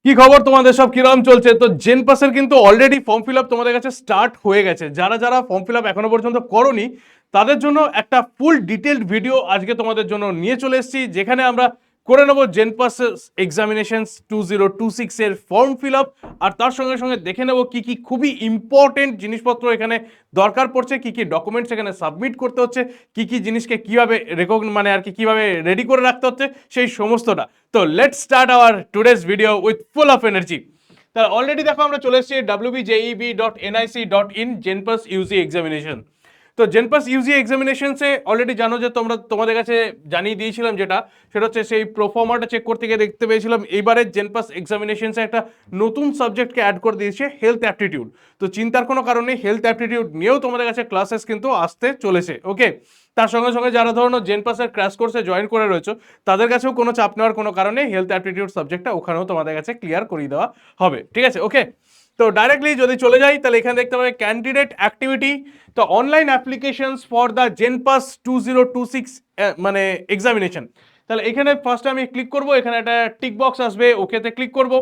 কি খবর তোমাদের সব কিরকম চলছে? তো জেনপাসের কিন্তু অলরেডি ফর্ম ফিল আপ তোমাদের কাছে স্টার্ট হয়ে গেছে। যারা যারা ফর্ম ফিল আপ এখনো পর্যন্ত করোনি তাদের জন্য একটা ফুল ডিটেলড ভিডিও আজকে তোমাদের জন্য নিয়ে চলে এসেছি, যেখানে আমরা করে নেবো জেনপাস এক্সামিনেশন 2026 এর ফর্ম ফিল আপ। আর তার সঙ্গে সঙ্গে দেখে নেবো কি কি খুবই ইম্পর্টেন্ট জিনিসপত্র এখানে দরকার পড়ছে, কি কি ডকুমেন্টস এখানে সাবমিট করতে হচ্ছে, কি কি জিনিসকে কিভাবে মানে আর কি কিভাবে রেডি করে রাখতে হচ্ছে সেই সমস্তটা। তো let's start our today's video with full of energy. তাহলে অলরেডি দেখো আমরা চলে এসেছি wbjeb.nic.in জেনপাস ইউজি এক্সামিনেশন। তো জেনপাস ইউজি এক্সামিনেশনসে অলরেডি জানো যে তোমাদের কাছে জানিয়ে দিয়েছিলাম, সেটা হচ্ছে সেই প্রোফর্মাটা চেক করতে গিয়ে দেখতে পেয়েছিলাম এইবারে জেনপাস এক্সামিনেশনসে একটা নতুন সাবজেক্টকে অ্যাড করে দিয়েছে, হেলথ অ্যাপটিটিউড। তো চিন্তার কোনো কারণ নেই, হেলথ অ্যাপটিটিউড নিয়েও তোমাদের কাছে ক্লাসেস কিন্তু আসতে চলেছে। ওকে, তার সঙ্গে সঙ্গে যারা ধরনের জেনপাসের ক্র্যাশ কোর্সে জয়েন করে রয়েছে তাদের কাছেও কোনো চাপ নেওয়ার কোনো কারণে হেলথ অ্যাপটিটিউড সাবজেক্টটা ওখানেও তোমাদের কাছে ক্লিয়ার করিয়ে দেওয়া হবে। ঠিক আছে, ওকে। তো ডাইরেক্টলি যদি চলে যাই তাহলে এখানে দেখতে পাবে ক্যান্ডিডেট অ্যাক্টিভিটি। তো অনলাইন অ্যাপ্লিকেশনস ফর দ্য জেনপাস 2026 মানে এক্সামিনেশন। তাহলে এখানে ফার্স্টে আমি ক্লিক করব, এখানে একটা টিক বক্স আসবে, ওকেতে ক্লিক করব।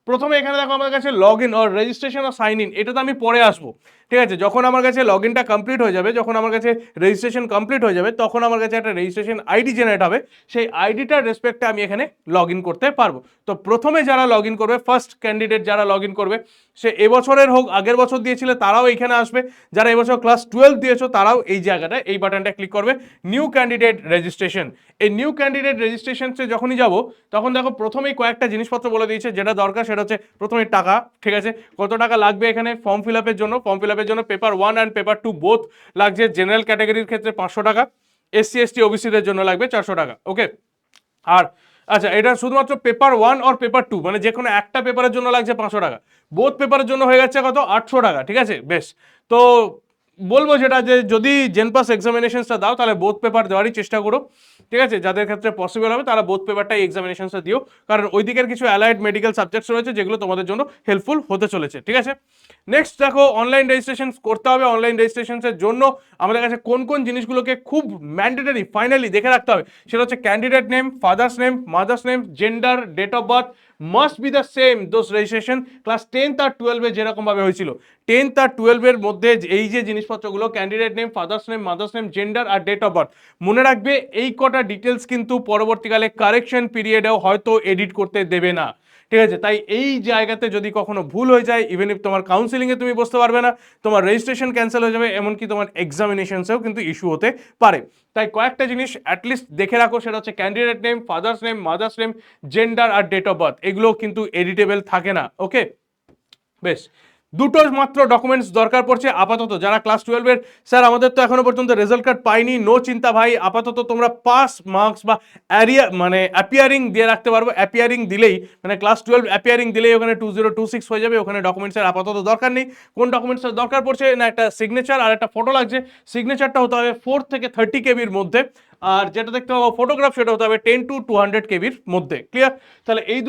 প্রথমে এখানে দেখো আমার কাছে log in or registration or sign in, এটা তো আমি পরে আসবো। ঠিক আছে, যখন আমার কাছে লগ ইনটা কমপ্লিট হয়ে যাবে, যখন আমার কাছে রেজিস্ট্রেশন কমপ্লিট হয়ে যাবে, তখন আমার কাছে একটা রেজিস্ট্রেশন আইডি জেনারেট হবে। সেই আইডিটার রেসপেক্টে আমি এখানে লগ ইন করতে পারবো। তো প্রথমে যারা লগ ইন করবে, ফার্স্ট ক্যান্ডিডেট যারা লগ ইন করবে, সে এবছরের হোক আগের বছর দিয়েছিলে তারাও এখানে আসবে। যারা এবছর ক্লাস 12 দিয়েছো তারাও এই জায়গাটা, এই বাটনটা ক্লিক করবে, নিউ ক্যান্ডিডেট রেজিস্ট্রেশন। এই নিউ ক্যান্ডিডেট রেজিস্ট্রেশনসে যখনই যাব তখন দেখো প্রথমেই কয়েকটা জিনিসপত্র বলে দিয়েছে, যেটা দরকার সেটা হচ্ছে প্রথমে টাকা। ঠিক আছে, কত টাকা লাগবে এখানে ফর্ম ফিল আপের জন্য? ফর্ম ফিল আপের জন্য পেপার 1 অ্যান্ড পেপার 2 বোথ লাগছে। জেনারেল ক্যাটাগরির ক্ষেত্রে 500 টাকা, এসসি এসটি ওবিসিদের জন্য লাগবে 400 টাকা। ওকে, আর আচ্ছা, এটা শুধুমাত্র পেপার 1 আর পেপার 2 মানে যে কোনো একটা পেপারের জন্য লাগছে 500 টাকা। বোথ পেপারের জন্য হয়ে যাচ্ছে কত? 800 টাকা। ঠিক আছে, বেশ। তো বলবো যেটা, যে যদি জেনপাস এক্সামিনেশনসটা দাও তাহলে বোথ পেপার দেওয়ারই চেষ্টা করো। ঠিক আছে, যাদের ক্ষেত্রে পসিবল হবে তারা বোথ পেপারটাই এক্সামিনেশনসটা দিও, কারণ ওই দিকের কিছু অ্যালাইড মেডিকেল সাবজেক্টস রয়েছে যেগুলো তোমাদের জন্য হেল্পফুল হতে চলেছে। ঠিক আছে, নেক্সট দেখো অনলাইন রেজিস্ট্রেশন করতে হবে। অনলাইন রেজিস্ট্রেশনের জন্য আমাদের কাছে কোন কোন জিনিসগুলোকে খুব ম্যান্ডেটরি ফাইনালি দেখে রাখতে হবে, সেটা হচ্ছে candidate name, father's name, mother's name, gender, date of birth must be the same those registration class 10th আর 12-এ যেরকমভাবে হয়েছিল। 10th আর 12-এর মধ্যে এই যে জিনিসপত্রগুলো, candidate name, father's name, mother's name, gender আর ডেট অফ বার্থ, মনে রাখবে এই কটা ডিটেলস কিন্তু পরবর্তীকালে কারেকশন পিরিয়ডেও হয়তো এডিট করতে দেবে না। ঠিক আছে, তাই এই জায়গাতে যদি কখনো ভুল হয়ে যায়, ইভেন ইফ তোমার কাউন্সিলিংয়ে তুমি বসতে পারবে না, তোমার রেজিস্ট্রেশন ক্যান্সেল হয়ে যাবে, এমনকি তোমার এক্সামিনেশনসেও কিন্তু ইস্যু হতে পারে। তাই কয়েকটা জিনিস অ্যাটলিস্ট দেখে রাখো, সেটা হচ্ছে candidate name, father's name, mother's name, gender আর ডেট অফ বার্থ, এগুলো কিন্তু এডিটেবল থাকে না। ওকে, বেশ। দুটো মাত্র ডকুমেন্টস দরকার পড়ছে আপাতত। যারা ক্লাস 12-এর, স্যার আমাদের তো এখনো পর্যন্ত রেজাল্ট কার্ড পাইনি, নো চিন্তা ভাই, আপাতত তোমরা পাস মার্কস বা অ্যারিয়া মানে অ্যাপিয়ারিং দিয়ে রাখতে পারবো। অ্যাপিয়ারিং দিলেই মানে ক্লাস 12 অ্যাপিয়ারিং দিলেই ওখানে 2026 হয়ে যাবে। ওখানে ডকুমেন্টসের আপাতত দরকার নেই। কোন ডকুমেন্টসের দরকার পড়ছে না, একটা সিগনেচার আর একটা ফটো লাগছে। সিগনেচারটা হতে হবে 4 থেকে 30 কেবির মধ্যে, আর যেটা দেখতে পাবো ফটোগ্রাফ সেটা হতে হবে 10 to 200 কেবির মধ্যে। ক্লিয়ার? তাহলে এই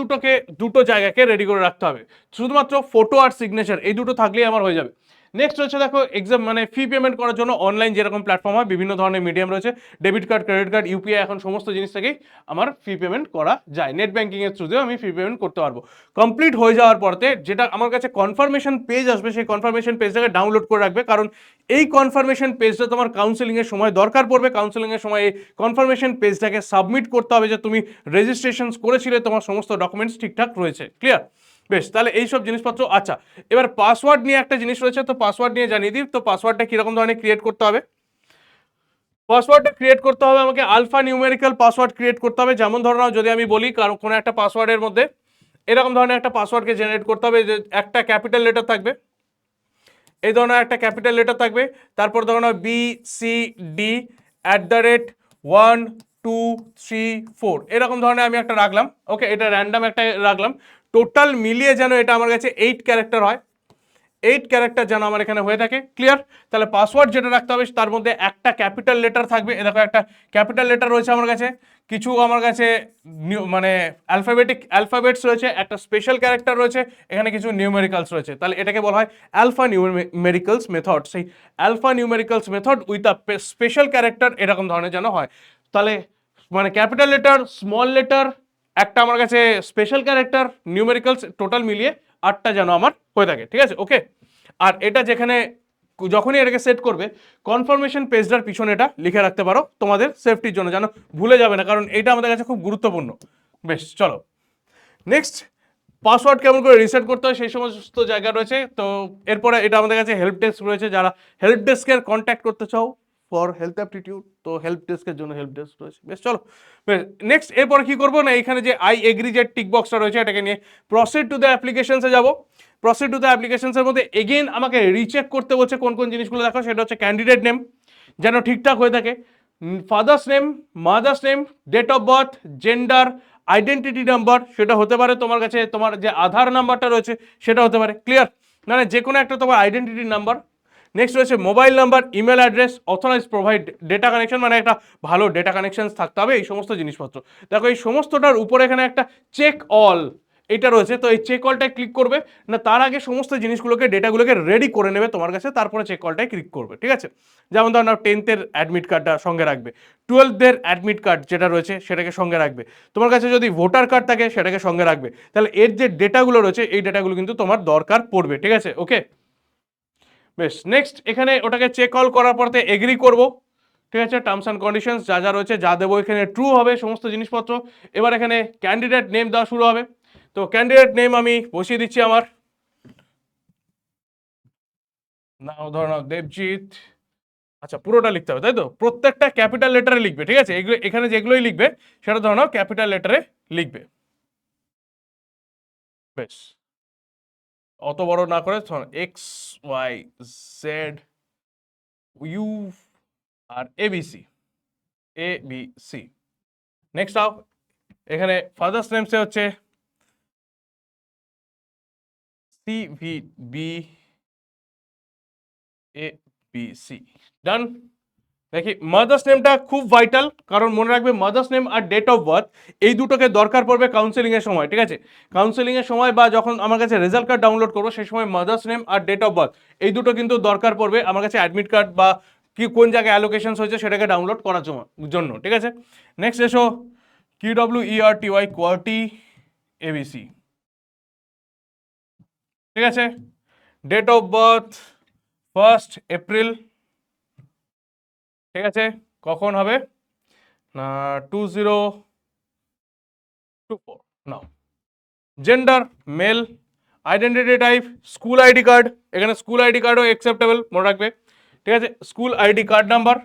দুটো জায়গাকে রেডি করে রাখতে হবে। শুধুমাত্র ফটো আর সিগনেচার এই দুটো থাকলেই আমার হয়ে যাবে। নেক্সট হচ্ছে দেখো এক্সাম মানে ফি পেমেন্ট করার জন্য অনলাইন যেরকম প্ল্যাটফর্ম হয়, বিভিন্ন ধরনের মিডিয়াম রয়েছে, debit card, credit card, UPI, এখন সমস্ত জিনিস থেকেই আমার ফি পেমেন্ট করা যায়। নেট ব্যাঙ্কিং এর থ্রুতেও আমি ফি পেমেন্ট করতে পারবো। কমপ্লিট হয়ে যাওয়ার পরতে যেটা আমার কাছে কনফার্মেশন পেজ আসবে, সেই কনফার্মেশন পেজটাকে ডাউনলোড করে রাখবে, কারণ এই কনফার্মেশন পেজটা তোমার কাউন্সেলিং এর সময় দরকার পড়বে। কাউন্সেলিং এর সময় এই কনফার্মেশন পেজটাকে সাবমিট করতে হবে যে তুমি রেজিস্ট্রেশন করেছিলে, তোমার সমস্ত ডকুমেন্টস ঠিকঠাক রয়েছে। ক্লিয়ার? বেশ, তাহলে এইসব জিনিসপত্র। আচ্ছা, এবার পাসওয়ার্ড নিয়ে একটা জিনিস রয়েছে, তো পাসওয়ার্ড নিয়ে জানিয়ে দিই। তো পাসওয়ার্ডটা কিরকম ধরনের ক্রিয়েট করতে হবে? পাসওয়ার্ডটা ক্রিয়েট করতে হবে আমাকে আলফা নিউমেরিক্যাল পাসওয়ার্ড ক্রিয়েট করতে হবে। যেমন ধরো যদি আমি বলি কারণ কোনো একটা পাসওয়ার্ডের মধ্যে এরকম ধরনের একটা পাসওয়ার্ডকে জেনারেট করতে হবে, যে একটা ক্যাপিটাল লেটার থাকবে, এই ধরনের একটা ক্যাপিটাল লেটার থাকবে, তারপর ধরো BCD@1 2 3 4 এরকম ধরনের আমি একটা রাখলাম। ওকে, এটা র্যান্ডাম একটা রাখলাম। টোটাল মিলিয়ে যেন এটা আমার কাছে 8 ক্যারেক্টার হয়, 8 ক্যারেক্টার যেন আমার এখানে হয়ে থাকে। ক্লিয়ার? তাহলে পাসওয়ার্ড যেটা রাখতে হবে তার মধ্যে একটা ক্যাপিটাল লেটার থাকবে। এ দেখো একটা ক্যাপিটাল লেটার রয়েছে আমার কাছে, কিছু আমার কাছে মানে অ্যালফাবেটস রয়েছে, একটা স্পেশাল ক্যারেক্টার রয়েছে, এখানে কিছু নিউমেরিক্যালস রয়েছে। তাহলে এটাকে বলা হয় অ্যালফা নিউমেরিক্যালস মেথড। সেই alpha numericals method with a special character এরকম ধরনের যেন হয়। তাহলে মানে ক্যাপিটাল লেটার, স্মল লেটার, একটা আমার কাছে স্পেশাল ক্যারেক্টার, নিউমেরিক্যালস, টোটাল মিলিয়ে 8টা যেন আমার হয়ে থাকে, ঠিক আছে? ওকে। আর এটা যেখানে যখনই এটাকে সেট করবে, কনফার্মেশন পেজটার পিছনে এটা লিখে রাখতে পারো তোমাদের সেফটির জন্য, যেন ভুলে যাবে না, কারণ এটা আমাদের কাছে খুব গুরুত্বপূর্ণ। বেশ, চলো নেক্সট। পাসওয়ার্ড কেমন করে রিসেট করতে হয় সেই সমস্ত জায়গা রয়েছে। তো এরপরে এটা আমাদের কাছে হেল্প ডেস্ক রয়েছে, যারা হেল্প ডেস্কের কন্ট্যাক্ট করতে চাও ফর হেলথ অ্যাপটিটিউড, তো হেল্প ডেস্কের জন্য হেল্প ডেস্ক রয়েছে। বেশ, চলো নেক্সট। এরপরে কি করবো না, এখানে যে আই এগ্রি যে টিক বক্সটা রয়েছে এটাকে নিয়ে প্রসিড টু দ্য অ্যাপ্লিকেশনসে যাবো। প্রসিড টু দ্য অ্যাপ্লিকেশনসের মধ্যে এগেইন আমাকে রিচেক করতে বলছে কোন কোন জিনিসগুলো দেখো। সেটা হচ্ছে ক্যান্ডিডেট নেম যেন ঠিকঠাক হয়ে থাকে, father's name, mother's name, date of birth, gender, identity number, সেটা হতে পারে তোমার কাছে তোমার যে আধার নাম্বারটা রয়েছে সেটা হতে পারে, ক্লিয়ার? মানে যে কোনো একটা তোমার আইডেন্টিটি নাম্বার। নেক্সট রয়েছে mobile number, email address, authorize provide data connection, মানে একটা ভালো ডেটা কানেকশন থাকতে হবে, এই সমস্ত জিনিসপত্র। দেখো এই সমস্তটার উপরে এখানে একটা চেক অল এটা রয়েছে, তো এই চেক অলটায় ক্লিক করবে না, তার আগে সমস্ত জিনিসগুলোকে ডেটাগুলোকে রেডি করে নেবে তোমার কাছে, তারপরে চেক অলটায় ক্লিক করবে, ঠিক আছে? যেমন ধরো না 10th-এর অ্যাডমিট কার্ডটা সঙ্গে রাখবে, 12th-এর অ্যাডমিট কার্ড যেটা রয়েছে সেটাকে সঙ্গে রাখবে, তোমার কাছে যদি ভোটার কার্ড থাকে সেটাকে সঙ্গে রাখবে, তাহলে এর যে ডেটাগুলো রয়েছে এই ডেটাগুলো কিন্তু তোমার দরকার পড়বে, ঠিক আছে? ওকে, বেশ। নেক্সট এখানে ওটাকে চেক অল করার পরতে এগ্রি করব, ঠিক আছে? টার্মস অ্যান্ড কন্ডিশনস যা যা রয়েছে যা দেবো এখানে ট্রু হবে সমস্ত জিনিসপত্র। এবার এখানে ক্যান্ডিডেট নেম দেওয়া শুরু হবে, তো ক্যান্ডিডেট নেম আমি বসিয়ে দিচ্ছি আমার, নাও ধরো নাও দেবজিৎ। আচ্ছা, পুরোটা লিখতে হবে তাই তো? প্রত্যেকটা ক্যাপিটাল লেটারে লিখবে, ঠিক আছে? এগুলো এখানে যেগুলোই লিখবে সেটা ধরো নাও ক্যাপিটাল লেটারে লিখবে। বেশ, অত বড় না করে X Y Z U R ABC, ABC. Next আও এখানে ফাদার্স নেমসে হচ্ছে সিভিবি এবিসি, ডান। দেখি মাদার্স নেমটা খুব ভাইটাল, কারণ মনে রাখবে মাদার্স নেম আর ডেট অফ বার্থ এই দুটোকে দরকার পড়বে কাউন্সেলিং এর সময়, ঠিক আছে? কাউন্সেলিং এর সময় বা যখন আমার কাছে রেজাল্ট কার্ড ডাউনলোড করবো সেই সময় মাদার্স নেম আর ডেট অফ বার্থ এই দুটো কিন্তু দরকার পড়বে আমার কাছে অ্যাডমিট কার্ড বা কি কোন জায়গায় অ্যালোকেশন হয়েছে সেটাকে ডাউনলোড করার জন্য, ঠিক আছে? নেক্সট এসো QWERTY কোয়ার্টি এবিসি, ঠিক আছে? Date of birth 1st April, ঠিক আছে? কখন হবে না 2024, নাও। Gender male, identity type school ID card, এখানে স্কুল আইডি কার্ডও অ্যাকসেপ্টেবল মনে রাখবে, ঠিক আছে? স্কুল আইডি কার্ড নাম্বার,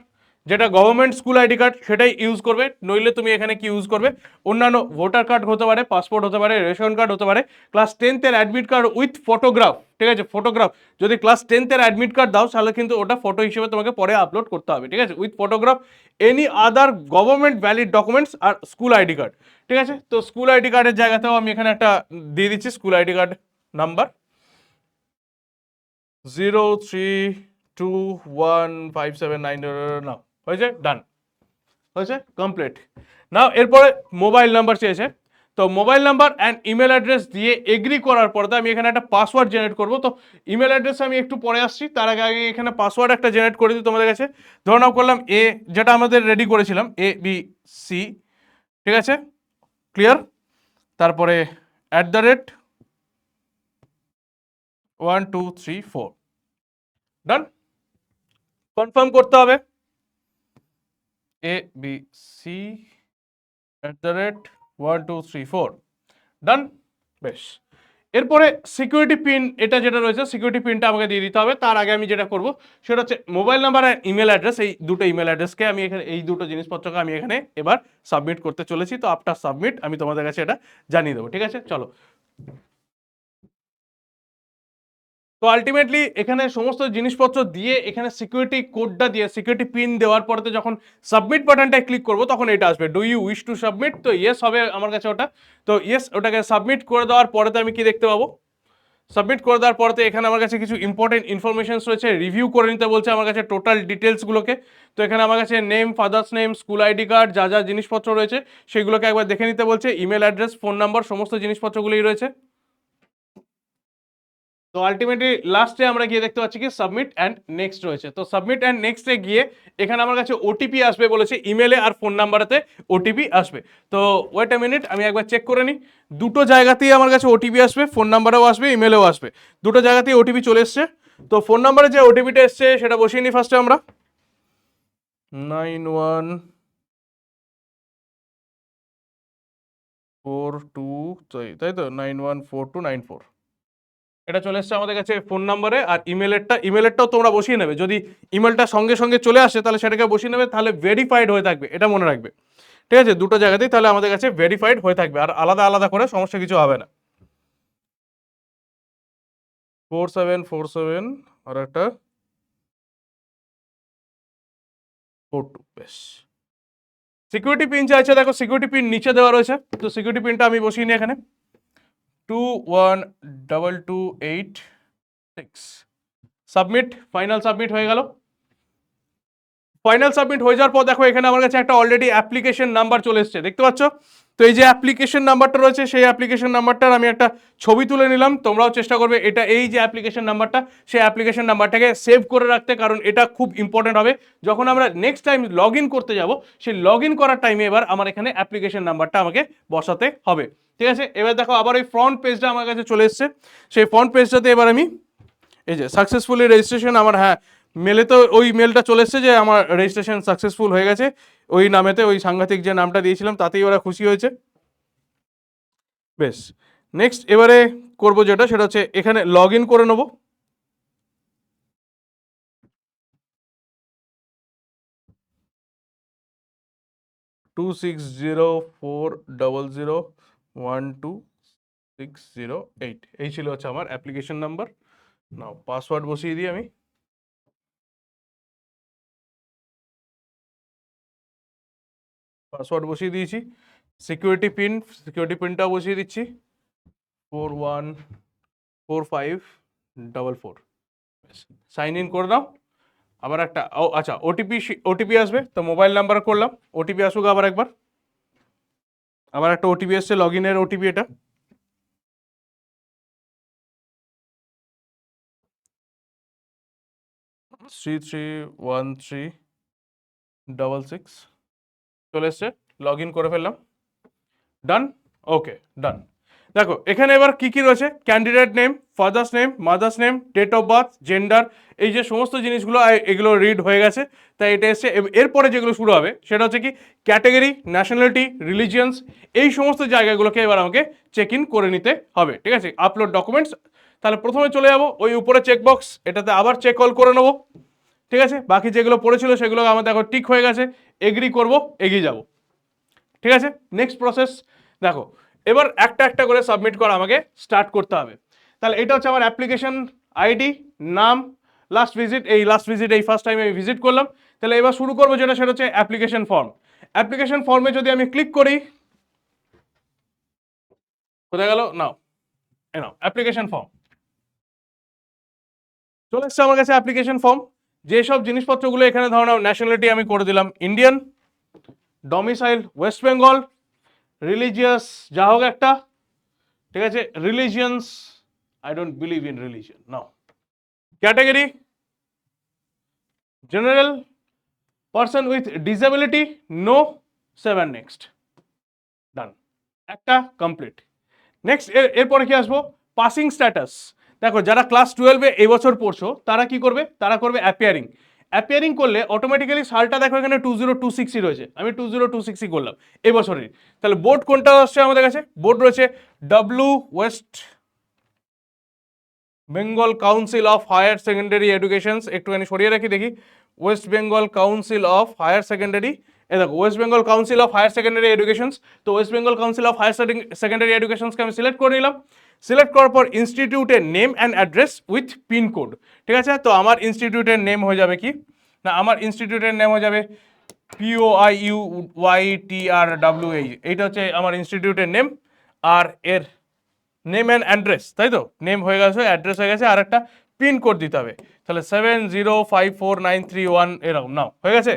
যেটা গভর্নমেন্ট স্কুল আইডি কার্ড সেটাই ইউজ করবে, নইলে তুমি এখানে কি ইউজ করবে অন্যান্য ভোটার কার্ড হতে পারে, পাসপোর্ট হতে পারে, রেশন কার্ড হতে পারে, ক্লাস 10th-এর অ্যাডমিট কার্ড উইথ ফটোগ্রাফ, ঠিক আছে? ফটোগ্রাফ যদি ক্লাস 10th-এর অ্যাডমিট কার্ড দাও তাহলে কিন্তু ওটা ফটো হিসেবে তোমাকে পরে আপলোড করতে হবে, ঠিক আছে? With photograph, any other government valid documents আর স্কুল আইডি কার্ড, ঠিক আছে? তো স্কুল আইডি কার্ডের জায়গাতেও আমি এখানে একটা দিয়ে দিচ্ছি স্কুল আইডি কার্ড নাম্বার 0321579, নাও হয়েছে, ডান হয়েছে, কমপ্লিট। নাও এরপরে মোবাইল নাম্বার চেয়েছে, তো mobile number and email address দিয়ে এগ্রি করার পরে আমি এখানে একটা পাসওয়ার্ড জেনারেট করব। তো ইমেল অ্যাড্রেস আমি একটু পরে আসছি, তার আগে আগে এখানে পাসওয়ার্ড একটা জেনারেট করে দিই তোমাদের কাছে। ধরে নাও করলাম যেটা আমাদের রেডি করেছিলাম ABC, ঠিক আছে? ক্লিয়ার? তারপরে @1234, ডান। কনফার্ম করতে হবে ABC@1234, ডান। বেশ, এরপরে সিকিউরিটি পিন এটা যেটা রয়েছে সিকিউরিটি পিনটা আমাকে দিয়ে দিতে হবে। তার আগে আমি যেটা করব সেটা হচ্ছে মোবাইল নাম্বার আর ইমেল অ্যাড্রেস, এই দুটো ইমেল অ্যাড্রেসকে আমি এখানে এই দুটো জিনিসপত্রকে আমি এখানে এবার সাবমিট করতে চলেছি। তো আফটার সাবমিট আমি তোমাদের কাছে এটা জানিয়ে দেবো, ঠিক আছে? চলো, তো আলটিমেটলি এখানে সমস্ত জিনিসপত্র দিয়ে এখানে সিকিউরিটি কোডটা দিয়ে সিকিউরিটি পিন দেওয়ার পরে যখন সাবমিট বাটনটায় ক্লিক করব তখন এটা আসবে, do you wish to submit? তো ইয়েস হবে আমার কাছে ওটা। তো ইয়েস, ওটাকে সাবমিট করে দেওয়ার পরে আমি কি দেখতে পাবো, সাবমিট করে দেওয়ার পরে এখানে আমার কাছে কিছু ইম্পর্টেন্ট ইনফরমেশনস রয়েছে, রিভিউ করে নিতে বলছে আমার কাছে টোটাল ডিটেলসগুলোকে। তো এখানে আমার কাছে name, father's name, school ID card যা যা জিনিসপত্র রয়েছে সেগুলোকে একবার দেখে নিতে বলছে, ইমেল অ্যাড্রেস, ফোন নাম্বার সমস্ত জিনিসপত্রগুলোই রয়েছে। তো আলটিমেটলি লাস্টে আমরা গিয়ে দেখতে পাচ্ছি কি সাবমিট অ্যান্ড নেক্সট রয়েছে। তো সাবমিট অ্যান্ড নেক্সটে গিয়ে এখানে আমার কাছে ওটিপি আসবে বলেছে, ইমেলে আর ফোন নাম্বারেতে ওটিপি আসবে। তো ওয়েট এ মিনিট, আমি একবার চেক করে নিই। দুটো জায়গাতেই আমার কাছে ওটিপি আসবে, ফোন নাম্বারেও আসবে, ইমেলেও আসবে, দুটো জায়গাতেই ওটিপি চলে এসছে। তো ফোন নাম্বারে যে ওটিপিটা এসছে সেটা বসিয়ে নিই ফার্স্টে আমরা, 9142, তাই তো 914294, এটা চলে এসছে আমাদের কাছে ফোন নাম্বারে। আর ইমেলেরটাও তোমরা বসিয়ে নেবে, যদি ইমেলটা সঙ্গে সঙ্গে চলে আসে তাহলে সেটাকে বসিয়ে নেবে, তাহলে ভেরিফাইড হয়ে থাকবে, এটা মনে রাখবে। ঠিক আছে, দুটো জায়গাতেই তাহলে আমাদের কাছে ভেরিফাইড হয়ে থাকবে, আর আলাদা আলাদা করে সমস্যা কিছু হবে না। 4747 আর একটা 42, বেশ। সিকিউরিটি পিন চাইছে, দেখো সিকিউরিটি পিন নিচে দেওয়া রয়েছে, তো সিকিউরিটি পিনটা আমি বসিয়ে নিই এখানে, 21228 সাবমিট, ফাইনাল সাবমিট হয়ে গেল। ফাইনাল সাবমিট হয়ে যাওয়ার পর দেখো এখানে আমার কাছে একটা অলরেডি অ্যাপ্লিকেশন নাম্বার চলে এসেছে, দেখতে পাচ্ছ? তো এই যে অ্যাপ্লিকেশন নাম্বারটা রয়েছে, সেই অ্যাপ্লিকেশন নাম্বারটার আমি একটা ছবি তুলে নিলাম। তোমরাও চেষ্টা করবে এটা, এই যে অ্যাপ্লিকেশন নাম্বারটা, সেই অ্যাপ্লিকেশন নাম্বারটাকে সেভ করে রাখতে, কারণ এটা খুব ইম্পর্টেন্ট হবে যখন আমরা নেক্সট টাইম লগ ইন করতে যাব। সেই লগ ইন করার টাইমে এবার আমার এখানে অ্যাপ্লিকেশন নাম্বারটা আমাকে বসাতে হবে। ঠিক আছে, এবার দেখো আবার ওই ফ্রন্ট পেজটা আমার কাছে চলে এসছে। সেই ফ্রন্ট পেজটাতে এবার আমি এই যে সাকসেসফুলি রেজিস্ট্রেশন, আমার হ্যাঁ মেলে তো ওই মেলটা চলে এসছে যে আমার রেজিস্ট্রেশন সাকসেসফুল হয়ে গেছে, ওই নামেতে, ওই সাংঘাতিক যে নামটা দিয়েছিলাম তাতেই ওরা খুশি হয়েছে। বেশ, নেক্সট এবারে করব যেটা, সেটা হচ্ছে এখানে লগ ইন করে নেবো। Two six zero four double zero one two six zero eight, এই ছিল হচ্ছে আমার অ্যাপ্লিকেশন নাম্বার। নাও পাসওয়ার্ড বসিয়ে দিই আমি, পাসওয়ার্ড বসিয়ে দিয়েছি। সিকিউরিটি পিনটাও বসিয়ে দিচ্ছি, 414544। সাইন ইন করে দাও। আবার একটা আচ্ছা ওটিপি আসবে, তো মোবাইল নাম্বার করলাম, ওটিপি আসুক আবার একবার। আবার একটা ওটিপি আসছে, লগ ইনের ওটিপি এটা, 331366 চলে এসছে, লগ ইন করে ফেললাম, ডান। ওকে, ডান। দেখো এখানে এবার কি কি রয়েছে, candidate name, father's name, mother's name, date of birth, gender, এই যে সমস্ত জিনিসগুলো এগুলো রিড হয়ে গেছে। তাই এটা এসছে। এরপরে যেগুলো শুরু হবে সেটা হচ্ছে কি ক্যাটাগরি, ন্যাশনালিটি, রিলিজিয়ন্স, এই সমস্ত জায়গাগুলোকে এবার আমাকে চেক ইন করে নিতে হবে। ঠিক আছে, আপলোড ডকুমেন্টস, তাহলে প্রথমে চলে যাব ওই উপরে চেকবক্স, এটাতে আবার চেক অল করে নেবো। ঠিক আছে, বাকি যেগুলো পড়েছিল সেগুলো আমার দেখো টিক হয়ে গেছে, এগ্রি করব, এগিয়ে যাব। ঠিক আছে, নেক্সট প্রসেস দেখো, এবার একটা একটা করে সাবমিট করা আমাকে স্টার্ট করতে হবে। তাহলে এটা হচ্ছে আমার অ্যাপ্লিকেশন আইডি, নাম, লাস্ট ভিজিট এই ফার্স্ট টাইম আমি ভিজিট করলাম। তাহলে এবার শুরু করবো যেটা, সেটা হচ্ছে অ্যাপ্লিকেশন ফর্ম। অ্যাপ্লিকেশন ফর্মে যদি আমি ক্লিক করি, কোথায় গেল, নাও অ্যাপ্লিকেশন ফর্ম চলে এসছে আমার কাছে। অ্যাপ্লিকেশন ফর্ম, যেসব জিনিসপত্রগুলো এখানে ধরো নাও, ন্যাশনালিটি আমি করে দিলাম Indian, domicile West Bengal, religious যা হোক একটা, ঠিক আছে, religions I don't believe in religion, now, category general, person with disability no, save and next, done, একটা কমপ্লিট। নেক্সট এরপরে কি আসবো, পাসিং স্ট্যাটাস। দেখো যারা ক্লাস 12-এ এই বছর পড়ছো তারা কি করবে, তারা করবে অ্যাপিয়ারিং। অ্যাপিয়ারিং করলে অটোমেটিক্যালি সালটা দেখো এখানে 2026ই রয়েছে, আমি 2026ই করলাম এই বছরের। তাহলে বোর্ড কোনটা আসছে আমাদের কাছে, বোর্ড রয়েছে W West Bengal council of higher secondary education, একটুখানি সরিয়ে রাখি দেখি, West Bengal council of higher secondary, এ দেখো West Bengal council of higher secondary educations. তো West Bengal council of higher secondary এডুকেশনসকে আমি সিলেক্ট করে নিলাম। সিলেক্ট করার পর ইনস্টিটিউটের name and address with pincode. ঠিক আছে, তো আমার ইনস্টিটিউটের নেম হয়ে যাবে কি না, আমার ইনস্টিটিউটের নেম হয়ে যাবে POIUYTRWA, এইটা হচ্ছে আমার ইনস্টিটিউটের নেম। আর এর নেম অ্যান্ড অ্যাড্রেস, তাই তো, নেম হয়ে গেছে, অ্যাড্রেস হয়ে গেছে, আর একটা পিনকোড দিতে হবে। তাহলে 705493 এরকম, নাও হয়ে গেছে,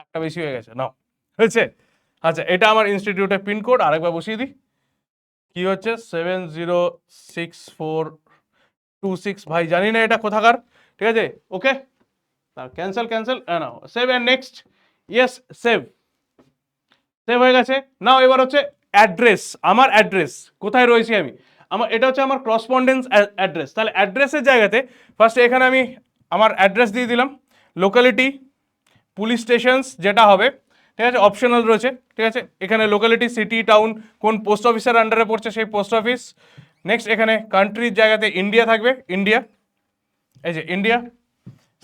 একটা বেশি হয়ে গেছে, নাও হয়েছে। আচ্ছা, এটা আমার ইনস্টিটিউটের পিনকোড, আরেকবার বসিয়ে দিই, কি হচ্ছে 706426, ভাই জানি না এটা কোথাকার, ঠিক আছে ওকে, ক্যান্সেল ক্যান্সেল, না save and next, yes save, save হয়ে গেছে। নাও এবার হচ্ছে অ্যাড্রেস, আমার অ্যাড্রেস কোথায় রয়েছি আমি, আমার এটা হচ্ছে আমার করসপন্ডেন্স অ্যাড্রেস। তাহলে অ্যাড্রেসের জায়গাতে ফার্স্টে এখানে আমি আমার অ্যাড্রেস দিয়ে দিলাম, লোকালিটি পুলিশ স্টেশনস যেটা হবে, ঠিক আছে অপশনাল রয়েছে, ঠিক আছে এখানে লোকালিটি সিটি টাউন কোন পোস্ট অফিসের আন্ডারে পড়ছে সেই পোস্ট অফিস। নেক্সট এখানে কান্ট্রির জায়গাতে ইন্ডিয়া থাকবে, ইন্ডিয়া, এই যে ইন্ডিয়া।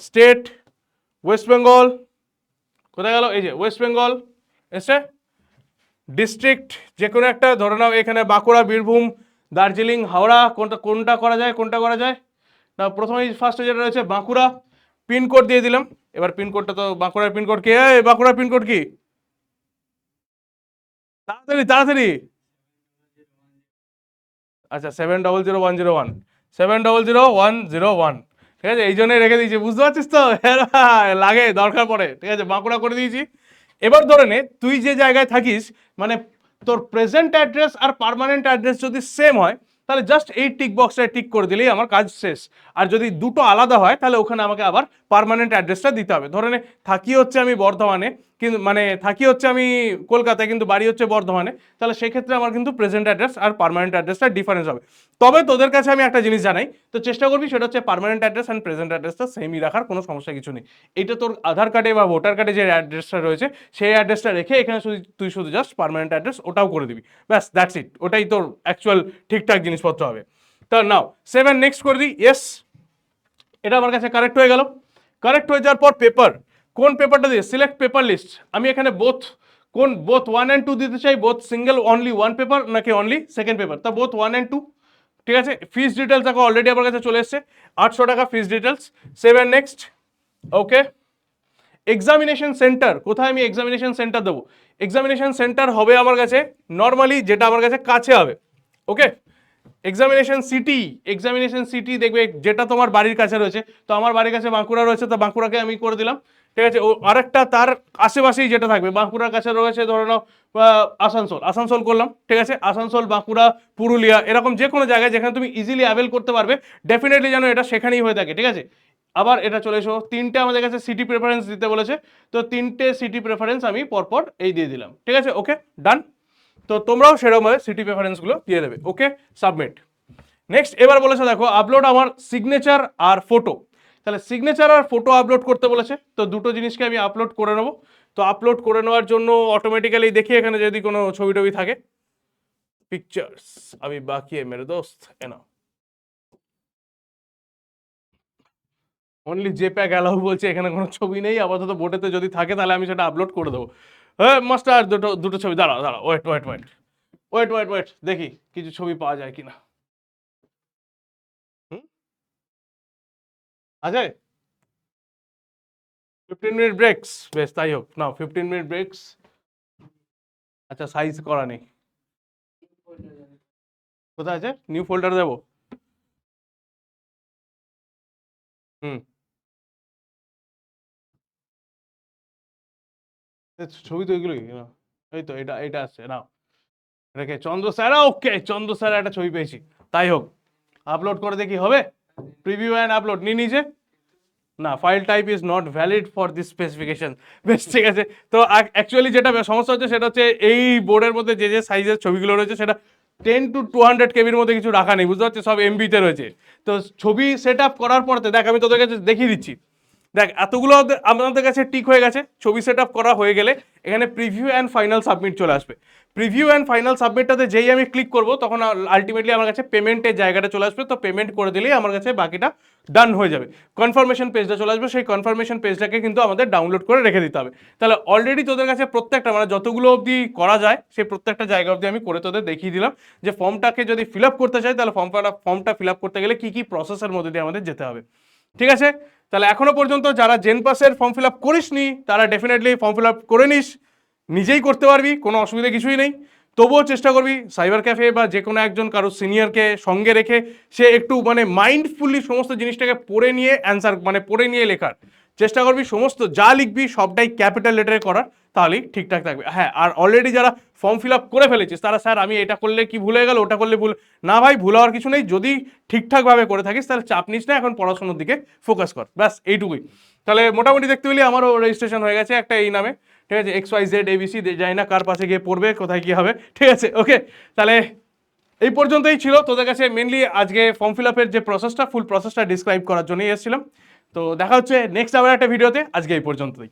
স্টেট ওয়েস্ট বেঙ্গল, কোথায় গেল, এই যে ওয়েস্ট বেঙ্গল এসে। ডিস্ট্রিক্ট যে কোনো একটা ধরে নাও, এখানে বাঁকুড়া, বীরভূম, দার্জিলিং, হাওড়া, কোনটা কোনটা করা যায়, কোনটা করা যায় না, প্রথমেই ফার্স্টে যেটা রয়েছে বাঁকুড়া, পিনকোড দিয়ে দিলাম। এবার পিনকোডটা তো বাঁকুড়ার পিনকোড কি, বাঁকুড়ার পিনকোড কি, তাড়াতাড়ি তাড়াতাড়ি, আচ্ছা 700101, 700101, ঠিক আছে এই জন্যই রেখে দিয়েছি, বুঝতে পারছিস তো লাগে দরকার পড়ে, ঠিক আছে বাঁকুড়া করে দিয়েছি। এবার ধরে নে তুই যে জায়গায় থাকিস, মানে তোর প্রেজেন্ট অ্যাড্রেস আর পার্মানেন্ট অ্যাড্রেস যদি সেম হয়, তাহলে জাস্ট এই টিক বক্সটা টিক করে দিলেই আমার কাজ শেষ। আর যদি দুটো আলাদা হয়, তাহলে ওখানে আমাকে আবার পার্মানেন্ট অ্যাড্রেসটা দিতে হবে। ধরে নে থাকি হচ্ছে আমি বর্ধমানে, কিন্তু মানে থাকি হচ্ছে আমি কলকাতায়, কিন্তু বাড়ি হচ্ছে বর্ধমানে, তাহলে সেক্ষেত্রে আমার কিন্তু প্রেজেন্ট অ্যাড্রেস আর পার্মানেন্ট অ্যাড্রেসটা ডিফারেন্স হবে। তবে তোদের কাছে আমি একটা জিনিস জানাই, তো চেষ্টা করবি সেটা হচ্ছে পার্মানেন্ট অ্যাড্রেস অ্যান্ড প্রেজেন্ট অ্যাড্রেসটা সেমই রাখার, কোনো সমস্যা কিছু নেই। এটা তোর আধার কার্ডে বা ভোটার কার্ডে যে অ্যাড্রেসটা রয়েছে সেই অ্যাড্রেসটা রেখে এখানে তুই শুধু জাস্ট পার্মানেন্ট অ্যাড্রেস ওটাও করে দিবি, ব্যাস দ্যাটস ইট, ওটাই তোর অ্যাকচুয়াল ঠিকঠাক জিনিসপত্র হবে। তো নাও সেভ অ্যান্ড নেক্সট করে দিই, ইয়েস এটা আমার কাছে কারেক্ট হয়ে গেল। কারেক্ট হয়ে যাওয়ার পর পেপার, কোন পেপারটা দিয়ে সিলেক্ট পেপার লিস্ট, আমি এখানে বোথ কোন বোথ 1 and 2 দিতে চাই, both single only one paper নাকি অনলি সেকেন্ড পেপার, তা বোথ 1 and 2, ঠিক আছে। ফিস ডিটেলস দেখো অলরেডি আমার কাছে চলে এসছে, 800 টাকা fees details, save and next, okay. Examination centre, কোথায় আমি এক্সামিনেশন সেন্টার দেবো, এক্সামিনেশন সেন্টার হবে আমার কাছে নর্মালি যেটা আমার কাছে কাছে হবে, okay. Examination city, examination city দেখবে যেটা তোমার বাড়ির কাছে রয়েছে, তো আমার বাড়ির কাছে বাঁকুড়া রয়েছে, তো বাঁকুড়াকে আমি করে দিলাম, ঠিক আছে। ও আরেকটা তার আশেপাশেই যেটা থাকবে, বাঁকুড়ার কাছে রয়েছে ধরে নাও আসানসোল, আসানসোল করলাম, ঠিক আছে আসানসোল, বাঁকুড়া, পুরুলিয়া, এরকম যে কোনো জায়গায় যেখানে তুমি ইজিলি অ্যাভেল করতে পারবে, ডেফিনেটলি যেন এটা সেখানেই হয়ে থাকে, ঠিক আছে। আবার এটা চলে এসো, তিনটে আমাদের কাছে সিটি প্রেফারেন্স দিতে বলেছে, তো তিনটে সিটি প্রেফারেন্স আমি পরপর এই দিয়ে দিলাম, ঠিক আছে ওকে ডান। তো তোমরাও সেরকমভাবে সিটি প্রেফারেন্সগুলো দিয়ে দেবে, ওকে সাবমিট। নেক্সট এবার বলেছে দেখো আপলোড আমার সিগনেচার আর ফটো, তাহলে সিগনেচার আর ফটো আপলোড করতে বলেছে, তো দুটো জিনিসকে আমি আপলোড করে নেবো। তো আপলোড করে নেওয়ার জন্য অটোমেটিক্যালি দেখি এখানে যদি কোনো ছবি টবি থাকে, পিকচার্স আমি বাকি মেরে দোস্ত এনা অনলি জেপ্যাগ অ্যালাউ বলছে, এখানে কোনো ছবি নেই আপাতত, বোটেতে যদি থাকে তাহলে আমি সেটা আপলোড করে দেবো। হ্যাঁ মাস্টার দুটো দুটো ছবি, দাঁড়াও দাঁড়াও, wait wait wait wait wait wait দেখি কিছু ছবি পাওয়া যায় কিনা, হুম আছে 15 মিনিট ব্রেকস, বেশ তাই হোক, নাও 15 মিনিট ব্রেকস, আচ্ছা সাইজ করা নেই, কোথায় আছে নিউ ফোল্ডার দেবো, হুম ছবি তো এগুলোই না, এই তো এটা এটা আসছে নাও, রেখে চন্দ্র স্যার, ওকে চন্দ্র স্যার একটা ছবি পেয়েছি, তাই হোক আপলোড করে দেখি হবে, প্রিভিউ অ্যান্ড আপলোড নিয়ে নিচে, না file type is not valid for this specification, বেশ ঠিক আছে। তো অ্যাকচুয়ালি যেটা সমস্যা হচ্ছে সেটা হচ্ছে এই বোর্ডের মধ্যে যে যে সাইজের ছবিগুলো রয়েছে সেটা 10 to 200 কেবির মধ্যে কিছু রাখা নেই, বুঝতে পারছিস, সব এমবিতে রয়েছে। তো ছবি সেট আপ করার পরতে দেখ আমি তোদের কাছে দেখিয়ে দিচ্ছি, দেখ এতগুলো আমাদের কাছে টিক হয়ে গেছে, ছবি সেট আপ করা হয়ে গেলে এখানে প্রিভিউ অ্যান্ড ফাইনাল সাবমিট চলে আসবে। প্রিভিউ অ্যান্ড ফাইনাল সাবমিটটাতে যেই আমি ক্লিক করব তখন আলটিমেটলি আমার কাছে পেমেন্টের জায়গাটা চলে আসবে, তো পেমেন্ট করে দিলেই আমার কাছে বাকিটা ডান হয়ে যাবে। কনফার্মেশন পেজটা চলে আসবে, সেই কনফার্মেশন পেজটাকে কিন্তু আমাদের ডাউনলোড করে রেখে দিতে হবে। তাহলে অলরেডি তোদের কাছে প্রত্যেকটা মানে যতগুলো অবধি করা যায় সেই প্রত্যেকটা জায়গা অবধি আমি করে তোদের দেখিয়ে দিলাম, যে ফর্মটাকে যদি ফিল আপ করতে চাই তাহলে ফর্মটা ফিল আপ করতে গেলে কী কী প্রসেসের মধ্যে দিয়ে আমাদের যেতে হবে, ঠিক আছে। তাহলে এখনো পর্যন্ত যারা জেনপাসের ফর্ম ফিল আপ করিসনি তারা ডেফিনেটলি ফর্ম ফিল আপ করে নিস, নিজেই করতে পারবি, কোনো অসুবিধা কিছুই নেই। তবুও চেষ্টা করবি সাইবার ক্যাফে বা যে কোনো একজন কারো সিনিয়রকে সঙ্গে রেখে সে একটু মানে মাইন্ডফুলি সমস্ত জিনিসটাকে পড়ে নিয়ে অ্যান্সার মানে পড়ে নিয়ে লেখার, চেষ্টা করবি সমস্ত যা লিখবি সবটাই ক্যাপিটাল লেটারে করার, তাহলেই ঠিকঠাক থাকবে। হ্যাঁ, আর অলরেডি যারা ফর্ম ফিল আপ করে ফেলেছিস তারা, স্যার আমি এটা করলে কি ভুল হয়ে গেল, ওটা করলে ভুল, না ভাই ভুল হওয়ার কিছু নেই। যদি ঠিকঠাকভাবে করে থাকিস তাহলে চাপ নিস না, এখন পড়াশোনার দিকে ফোকাস কর, ব্যাস এইটুকুই। তাহলে মোটামুটি দেখতে পেলি আমারও রেজিস্ট্রেশন হয়ে গেছে একটা এই নামে, ঠিক আছে, XYZ ABC, যাই না কার পাশে গিয়ে পড়বে, কোথায় কি হবে, ঠিক আছে, ওকে। তাহলে এই পর্যন্তই ছিল তোদের কাছে মেনলি আজকে ফর্ম ফিল আপের যে প্রসেসটা, ফুল প্রসেসটা ডিসক্রাইব করার জন্যই এসেছিলাম। তো দেখা হচ্ছে নেক্সট আবার একটা ভিডিওতে, আজকে এই পর্যন্তই।